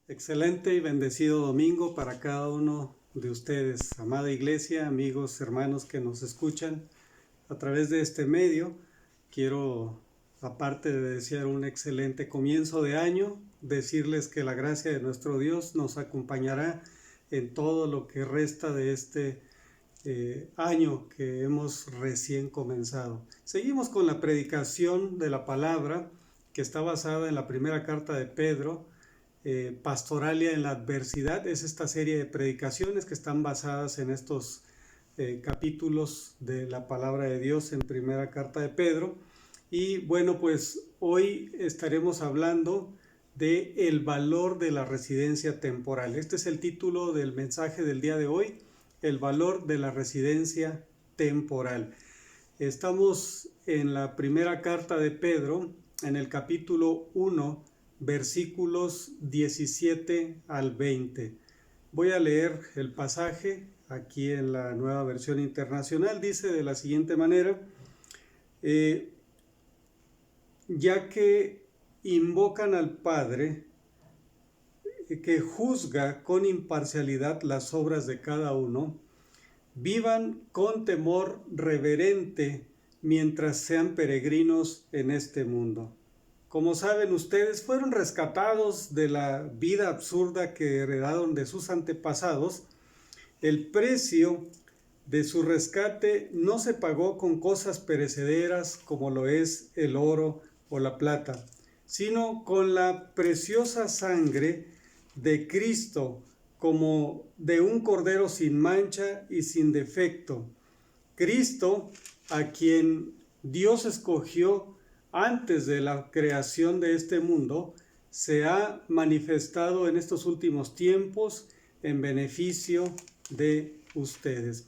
Excelente y bendecido domingo para cada uno de ustedes, amada iglesia, amigos, hermanos que nos escuchan a través de este medio. Quiero, aparte de desear un excelente comienzo de año, decirles que la gracia de nuestro Dios nos acompañará en todo lo que resta de este año que hemos recién comenzado. Seguimos con la predicación de la palabra que está basada en la primera carta de Pedro, Pastoralia en la Adversidad. Es esta serie de predicaciones que están basadas en estos capítulos de la palabra de Dios en primera carta de Pedro. Y bueno, pues hoy estaremos hablando de el valor de la residencia temporal. Este es el título del mensaje del día de hoy, el valor de la residencia temporal. Estamos en la primera carta de Pedro, en el capítulo 1, versículos 17 al 20. Voy a leer el pasaje aquí en la Nueva Versión Internacional. Dice de la siguiente manera: ya que invocan al Padre, que juzga con imparcialidad las obras de cada uno, vivan con temor reverente mientras sean peregrinos en este mundo. Como saben ustedes, fueron rescatados de la vida absurda que heredaron de sus antepasados. El precio de su rescate no se pagó con cosas perecederas como lo es el oro o la plata, sino con la preciosa sangre de Cristo, como de un cordero sin mancha y sin defecto. Cristo, a quien Dios escogió antes de la creación de este mundo, se ha manifestado en estos últimos tiempos en beneficio de ustedes.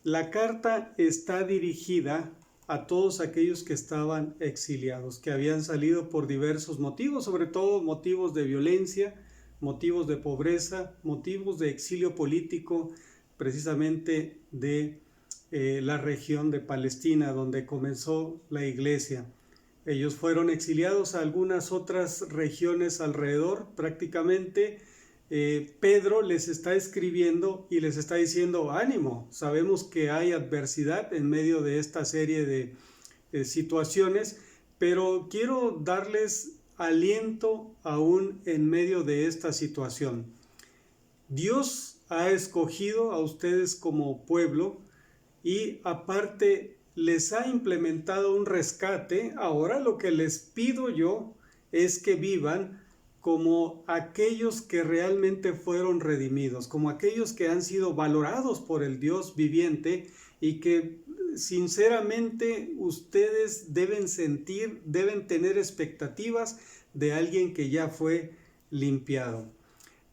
La carta está dirigida a todos aquellos que estaban exiliados, que habían salido por diversos motivos, sobre todo motivos de violencia, motivos de pobreza, motivos de exilio político, precisamente de la región de Palestina, donde comenzó la iglesia. Ellos fueron exiliados a algunas otras regiones alrededor. Prácticamente Pedro les está escribiendo y les está diciendo: ánimo, sabemos que hay adversidad en medio de esta serie de situaciones, pero quiero darles aliento aún en medio de esta situación. Dios ha escogido a ustedes como pueblo y aparte les ha implementado un rescate. Ahora lo que les pido yo es que vivan como aquellos que realmente fueron redimidos, como aquellos que han sido valorados por el Dios viviente y que sinceramente ustedes deben sentir, deben tener expectativas de alguien que ya fue limpiado.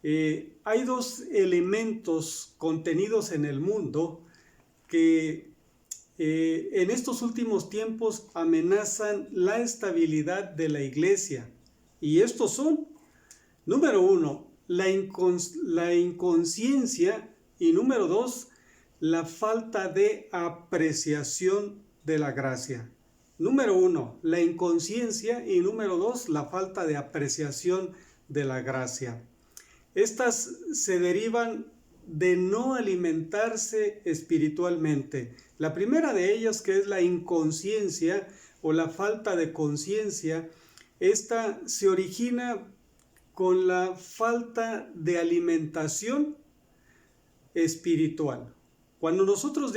Hay dos elementos contenidos en el mundo que en estos últimos tiempos amenazan la estabilidad de la iglesia. Y estos son, número uno, la inconsciencia, y número dos, la falta de apreciación de la gracia. Número uno, la inconsciencia, y número dos, la falta de apreciación de la gracia. Estas se derivan de no alimentarse espiritualmente. La primera de ellas, que es la inconsciencia o la falta de conciencia, esta se origina con la falta de alimentación espiritual. Cuando nosotros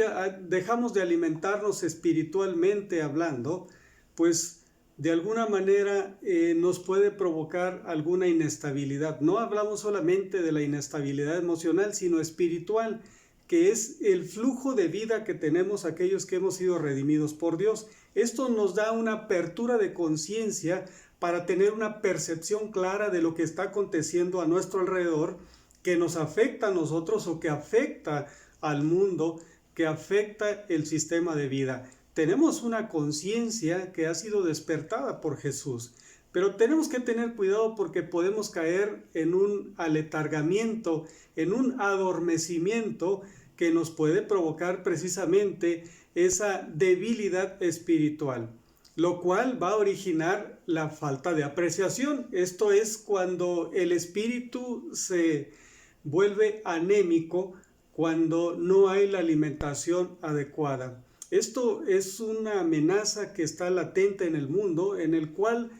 dejamos de alimentarnos espiritualmente hablando, pues de alguna manera nos puede provocar alguna inestabilidad. No hablamos solamente de la inestabilidad emocional, sino espiritual, que es el flujo de vida que tenemos aquellos que hemos sido redimidos por Dios. Esto nos da una apertura de conciencia para tener una percepción clara de lo que está aconteciendo a nuestro alrededor, que nos afecta a nosotros o que afecta al mundo, que afecta el sistema de vida. Tenemos una conciencia que ha sido despertada por Jesús, pero tenemos que tener cuidado porque podemos caer en un aletargamiento, en un adormecimiento que nos puede provocar precisamente esa debilidad espiritual. lo cual va a originar la falta de apreciación. Esto es cuando el espíritu se vuelve anémico, cuando no hay la alimentación adecuada. Esto es una amenaza que está latente en el mundo, en el cual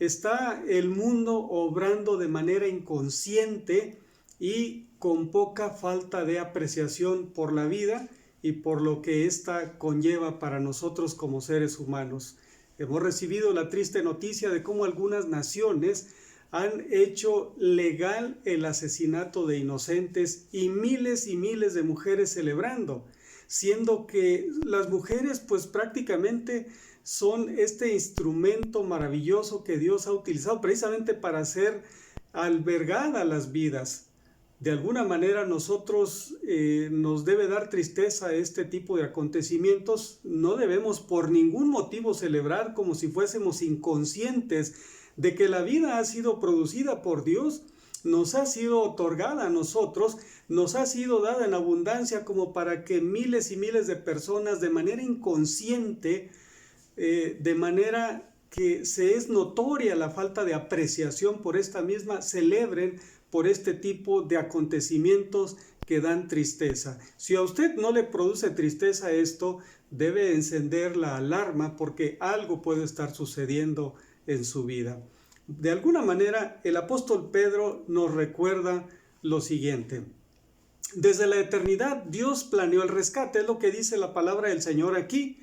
está el mundo obrando de manera inconsciente y con poca falta de apreciación por la vida y por lo que ésta conlleva para nosotros como seres humanos. Hemos recibido la triste noticia de cómo algunas naciones han hecho legal el asesinato de inocentes y miles de mujeres celebrando, siendo que las mujeres pues prácticamente son este instrumento maravilloso que Dios ha utilizado precisamente para hacer albergadas las vidas. De alguna manera nosotros nos debe dar tristeza este tipo de acontecimientos. No debemos por ningún motivo celebrar como si fuésemos inconscientes de que la vida ha sido producida por Dios, nos ha sido otorgada a nosotros, nos ha sido dada en abundancia como para que miles y miles de personas de manera inconsciente, de manera que se es notoria la falta de apreciación por esta misma, celebren por este tipo de acontecimientos que dan tristeza. Si a usted no le produce tristeza esto, debe encender la alarma porque algo puede estar sucediendo en su vida. De alguna manera, el apóstol Pedro nos recuerda lo siguiente. Desde la eternidad, Dios planeó el rescate, es lo que dice la palabra del Señor aquí.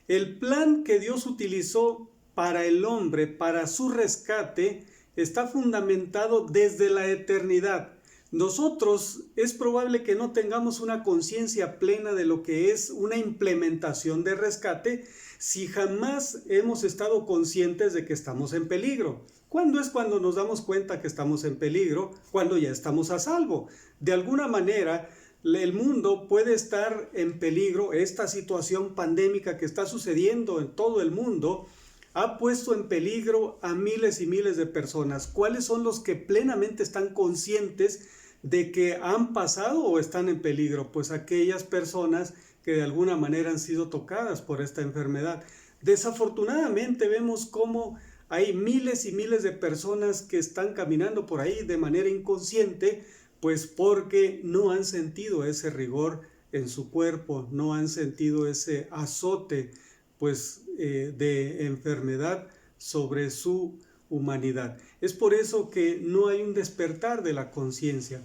El plan que Dios utilizó para el hombre, para su rescate, está fundamentado desde la eternidad. Nosotros es probable que no tengamos una conciencia plena de lo que es una implementación de rescate si jamás hemos estado conscientes de que estamos en peligro. ¿Cuándo es cuando nos damos cuenta que estamos en peligro? Cuando ya estamos a salvo. De alguna manera, el mundo puede estar en peligro. Esta situación pandémica que está sucediendo en todo el mundo ha puesto en peligro a miles y miles de personas. ¿Cuáles son los que plenamente están conscientes de que han pasado o están en peligro? Pues aquellas personas que de alguna manera han sido tocadas por esta enfermedad. Desafortunadamente vemos cómo hay miles y miles de personas que están caminando por ahí de manera inconsciente, pues porque no han sentido ese rigor en su cuerpo, no han sentido ese azote pues de enfermedad sobre su humanidad. Es por eso que no hay un despertar de la conciencia.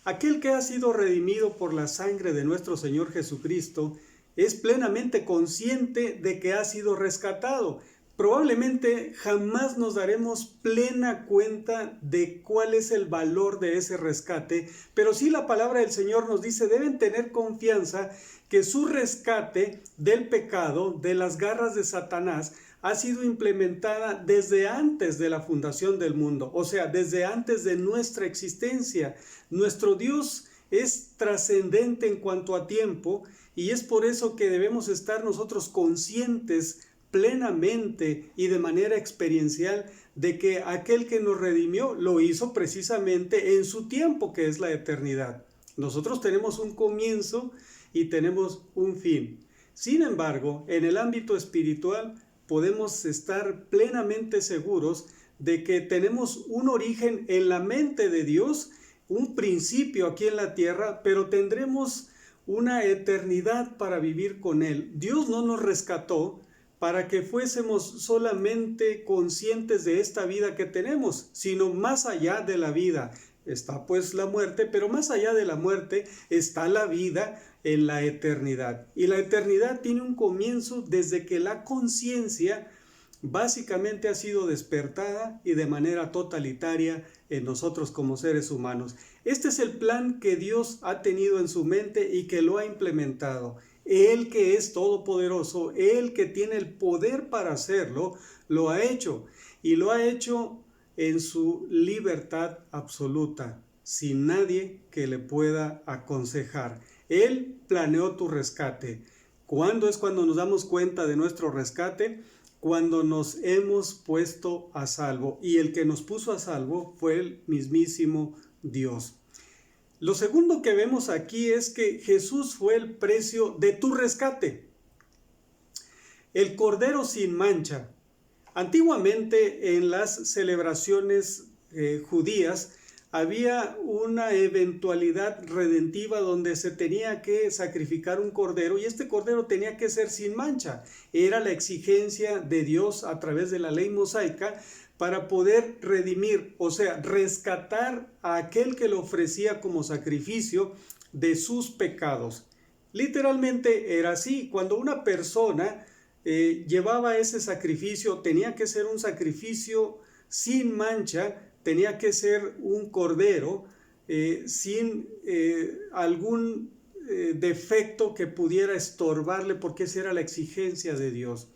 Aquel que ha sido redimido por la sangre de nuestro Señor Jesucristo es plenamente consciente de que ha sido rescatado. Probablemente jamás nos daremos plena cuenta de cuál es el valor de ese rescate, pero sí la palabra del Señor nos dice, deben tener confianza que su rescate del pecado, de las garras de Satanás, ha sido implementada desde antes de la fundación del mundo, o sea, desde antes de nuestra existencia. Nuestro Dios es trascendente en cuanto a tiempo y es por eso que debemos estar nosotros conscientes plenamente y de manera experiencial de que aquel que nos redimió lo hizo precisamente en su tiempo, que es la eternidad. Nosotros tenemos un comienzo y tenemos un fin. Sin embargo, en el ámbito espiritual podemos estar plenamente seguros de que tenemos un origen en la mente de Dios, un principio aquí en la tierra, pero tendremos una eternidad para vivir con Él. Dios no nos rescató para que fuésemos solamente conscientes de esta vida que tenemos, sino más allá de la vida. Está pues la muerte, pero más allá de la muerte está la vida en la eternidad. Y la eternidad tiene un comienzo desde que la conciencia básicamente ha sido despertada y de manera totalitaria en nosotros como seres humanos. Este es el plan que Dios ha tenido en su mente y que lo ha implementado. Él que es todopoderoso, Él que tiene el poder para hacerlo, lo ha hecho y lo ha hecho en su libertad absoluta, sin nadie que le pueda aconsejar. Él planeó tu rescate. ¿Cuándo es cuando nos damos cuenta de nuestro rescate? Cuando nos hemos puesto a salvo. Y el que nos puso a salvo fue el mismísimo Dios. Lo segundo que vemos aquí es que Jesús fue el precio de tu rescate. El Cordero sin mancha, Antiguamente en las celebraciones judías había una eventualidad redentiva donde se tenía que sacrificar un cordero y este cordero tenía que ser sin mancha. Era la exigencia de Dios a través de la ley mosaica para poder redimir, o sea, rescatar a aquel que lo ofrecía como sacrificio de sus pecados. Literalmente era así. Cuando una persona llevaba ese sacrificio, tenía que ser un sacrificio sin mancha, tenía que ser un cordero sin algún defecto que pudiera estorbarle, porque esa era la exigencia de Dios.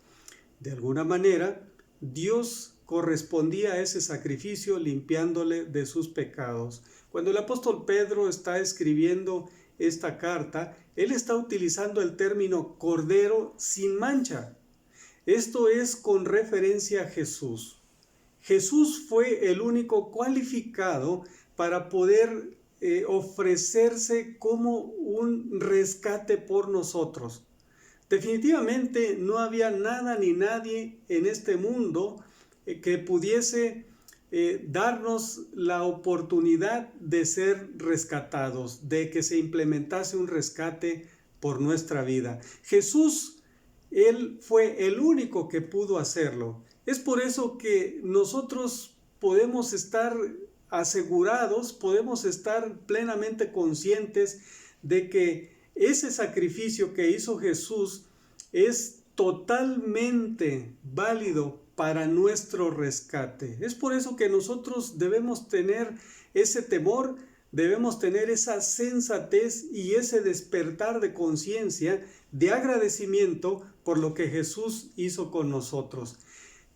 De alguna manera, Dios correspondía a ese sacrificio limpiándole de sus pecados. Cuando el apóstol Pedro está escribiendo esta carta, él está utilizando el término cordero sin mancha. Esto es con referencia a Jesús. Jesús fue el único cualificado para poder ofrecerse como un rescate por nosotros. Definitivamente no había nada ni nadie en este mundo que pudiese darnos la oportunidad de ser rescatados, de que se implementase un rescate por nuestra vida. Jesús, Él fue el único que pudo hacerlo. Es por eso que nosotros podemos estar asegurados, podemos estar plenamente conscientes de que ese sacrificio que hizo Jesús es totalmente válido para nuestro rescate. Es por eso que nosotros debemos tener ese temor, debemos tener esa sensatez y ese despertar de conciencia, de agradecimiento por lo que Jesús hizo con nosotros.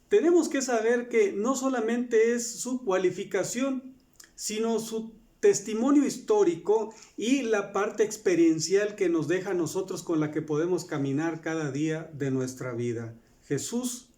Tenemos que saber que no solamente es su cualificación, sino su testimonio histórico y la parte experiencial que nos deja a nosotros con la que podemos caminar cada día de nuestra vida. Jesús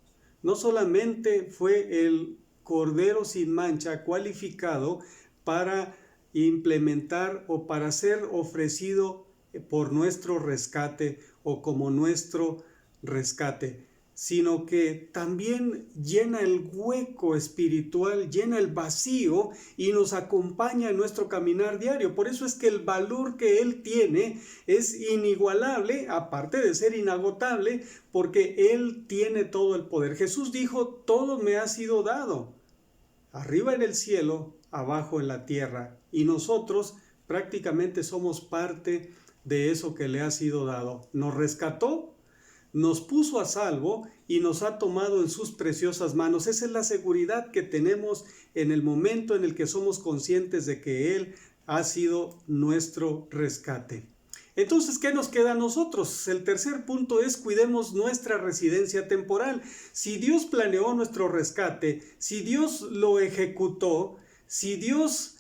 no solamente fue el Cordero sin mancha cualificado para implementar o para ser ofrecido por nuestro rescate o como nuestro rescate, sino que también llena el hueco espiritual, llena el vacío y nos acompaña en nuestro caminar diario. Por eso es que el valor que Él tiene es inigualable, aparte de ser inagotable, porque Él tiene todo el poder. Jesús dijo, todo me ha sido dado, arriba en el cielo, abajo en la tierra, y nosotros prácticamente somos parte de eso que le ha sido dado. Nos rescató, nos puso a salvo y nos ha tomado en sus preciosas manos. Esa es la seguridad que tenemos en el momento en el que somos conscientes de que Él ha sido nuestro rescate. Entonces, ¿qué nos queda a nosotros? El tercer punto es cuidemos nuestra residencia temporal. Si Dios planeó nuestro rescate, si Dios lo ejecutó, si Dios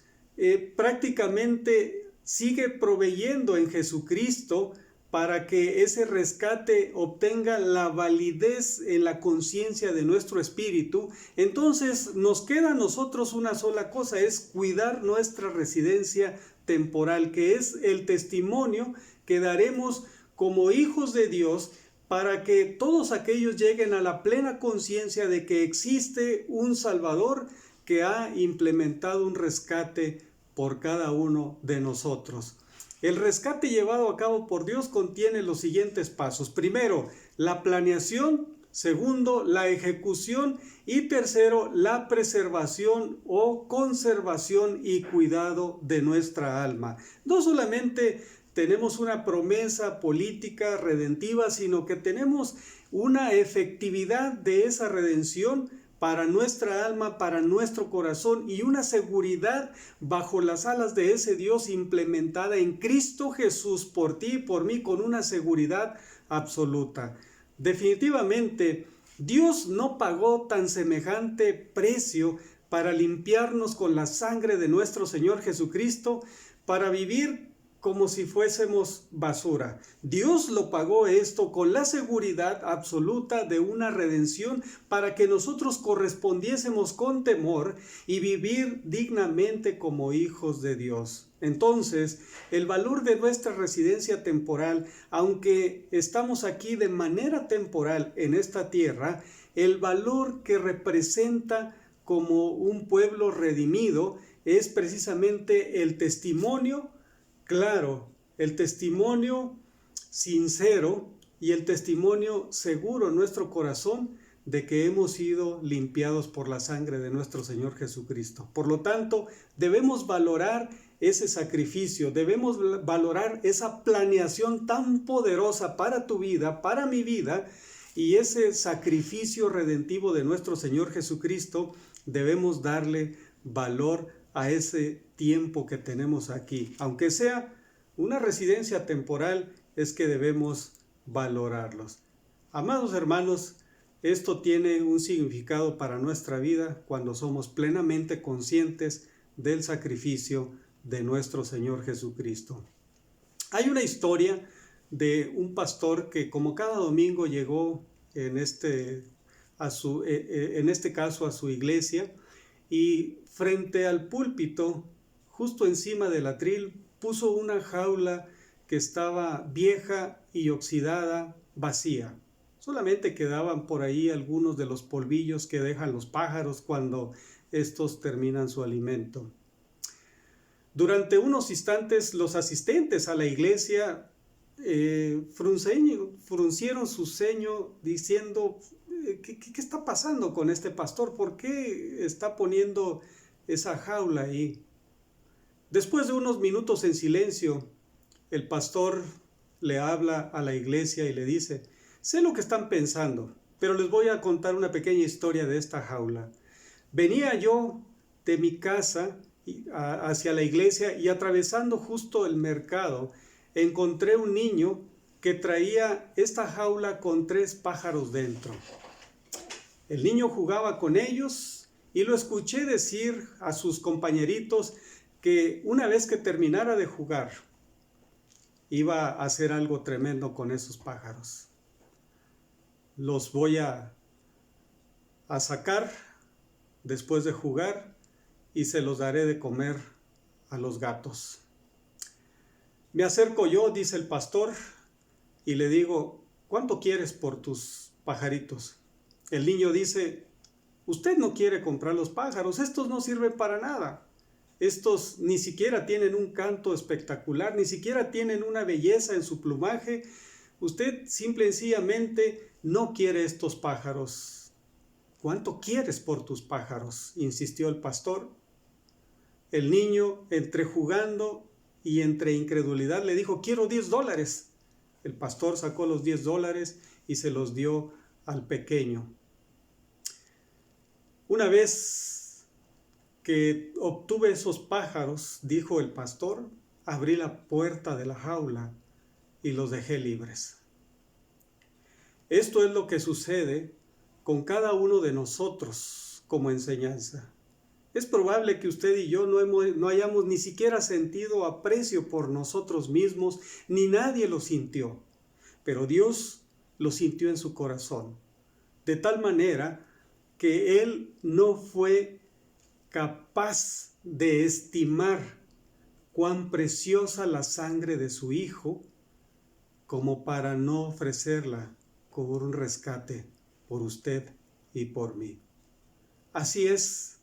prácticamente sigue proveyendo en Jesucristo para que ese rescate obtenga la validez en la conciencia de nuestro espíritu, entonces nos queda a nosotros una sola cosa, es cuidar nuestra residencia temporal, que es el testimonio que daremos como hijos de Dios para que todos aquellos lleguen a la plena conciencia de que existe un Salvador que ha implementado un rescate por cada uno de nosotros. El rescate llevado a cabo por Dios contiene los siguientes pasos. Primero, la planeación. Segundo, la ejecución. Y tercero, la preservación o conservación y cuidado de nuestra alma. No solamente tenemos una promesa política redentiva, sino que tenemos una efectividad de esa redención para nuestra alma, para nuestro corazón y una seguridad bajo las alas de ese Dios implementada en Cristo Jesús por ti y por mí con una seguridad absoluta. Definitivamente, Dios no pagó tan semejante precio para limpiarnos con la sangre de nuestro Señor Jesucristo para vivir como si fuésemos basura. Dios lo pagó esto con la seguridad absoluta de una redención para que nosotros correspondiésemos con temor y vivir dignamente como hijos de Dios. Entonces, el valor de nuestra residencia temporal, aunque estamos aquí de manera temporal en esta tierra, el valor que representa como un pueblo redimido es precisamente el testimonio claro, el testimonio sincero y el testimonio seguro en nuestro corazón de que hemos sido limpiados por la sangre de nuestro Señor Jesucristo. Por lo tanto, debemos valorar ese sacrificio, debemos valorar esa planeación tan poderosa para tu vida, para mi vida, y ese sacrificio redentivo de nuestro Señor Jesucristo, debemos darle valor a ese tiempo que tenemos aquí. Aunque sea una residencia temporal, es que debemos valorarlos. Amados hermanos, esto tiene un significado para nuestra vida cuando somos plenamente conscientes del sacrificio de nuestro Señor Jesucristo. Hay una historia de un pastor que, como cada domingo, llegó en este caso a su iglesia, y frente al púlpito, justo encima del atril, puso una jaula que estaba vieja y oxidada, vacía. Solamente quedaban por ahí algunos de los polvillos que dejan los pájaros cuando estos terminan su alimento. Durante unos instantes, los asistentes a la iglesia fruncieron su ceño diciendo: ¿Qué está pasando con este pastor? ¿Por qué está poniendo esa jaula ahí? Después de unos minutos en silencio, el pastor le habla a la iglesia y le dice: sé lo que están pensando, pero les voy a contar una pequeña historia de esta jaula. Venía yo de mi casa hacia la iglesia y atravesando justo el mercado, encontré un niño que traía esta jaula con 3 pájaros dentro. El niño jugaba con ellos y lo escuché decir a sus compañeritos que una vez que terminara de jugar, iba a hacer algo tremendo con esos pájaros. Los voy a sacar después de jugar y se los daré de comer a los gatos. Me acerco yo, dice el pastor, y le digo: ¿cuánto quieres por tus pajaritos? El niño dice: usted no quiere comprar los pájaros, estos no sirven para nada. Estos ni siquiera tienen un canto espectacular, ni siquiera tienen una belleza en su plumaje. Usted simple y sencillamente no quiere estos pájaros. ¿Cuánto quieres por tus pájaros?, insistió el pastor. El niño, entre jugando y entre incredulidad, le dijo: quiero $10. El pastor sacó los $10 y se los dio al pequeño. Una vez que obtuve esos pájaros, dijo el pastor, abrí la puerta de la jaula y los dejé libres. Esto es lo que sucede con cada uno de nosotros como enseñanza. Es probable que usted y yo no hayamos ni siquiera sentido aprecio por nosotros mismos, ni nadie lo sintió, pero Dios lo sintió en su corazón, de tal manera que Él no fue capaz de estimar cuán preciosa la sangre de su Hijo como para no ofrecerla como un rescate por usted y por mí. Así es.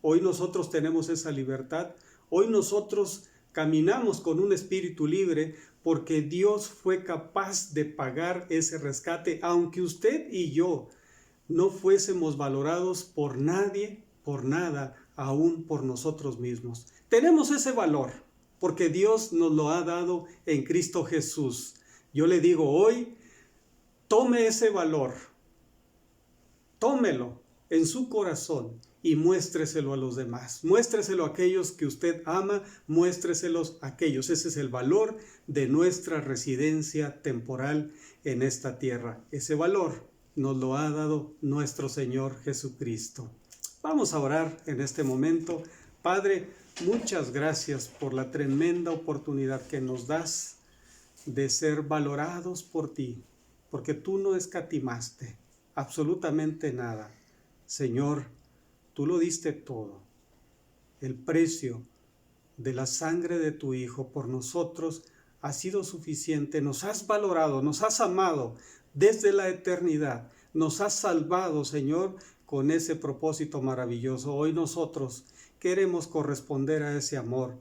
Hoy nosotros tenemos esa libertad, hoy nosotros caminamos con un espíritu libre porque Dios fue capaz de pagar ese rescate, aunque usted y yo no fuésemos valorados por nadie, por nada, aún por nosotros mismos. Tenemos ese valor porque Dios nos lo ha dado en Cristo Jesús. Yo le digo hoy, tome ese valor, tómelo en su corazón y muéstreselo a los demás. Muéstreselo a aquellos que usted ama, muéstreselos a aquellos. Ese es el valor de nuestra residencia temporal en esta tierra. Ese valor nos lo ha dado nuestro Señor Jesucristo. Vamos a orar en este momento. Padre, muchas gracias por la tremenda oportunidad que nos das de ser valorados por ti, porque tú no escatimaste absolutamente nada. Señor, tú lo diste todo. El precio de la sangre de tu Hijo por nosotros ha sido suficiente. Nos has valorado, nos has amado desde la eternidad. Nos has salvado, Señor, con ese propósito maravilloso. Hoy nosotros queremos corresponder a ese amor,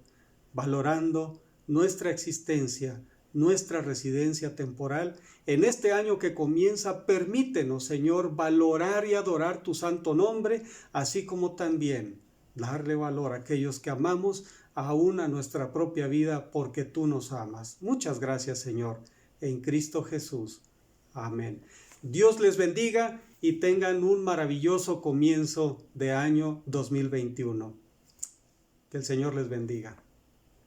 valorando nuestra existencia, nuestra residencia temporal. En este año que comienza, permítenos, Señor, valorar y adorar tu santo nombre, así como también darle valor a aquellos que amamos, aún a nuestra propia vida, porque tú nos amas. Muchas gracias, Señor, en Cristo Jesús. Amén. Dios les bendiga y tengan un maravilloso comienzo de año 2021. Que el Señor les bendiga.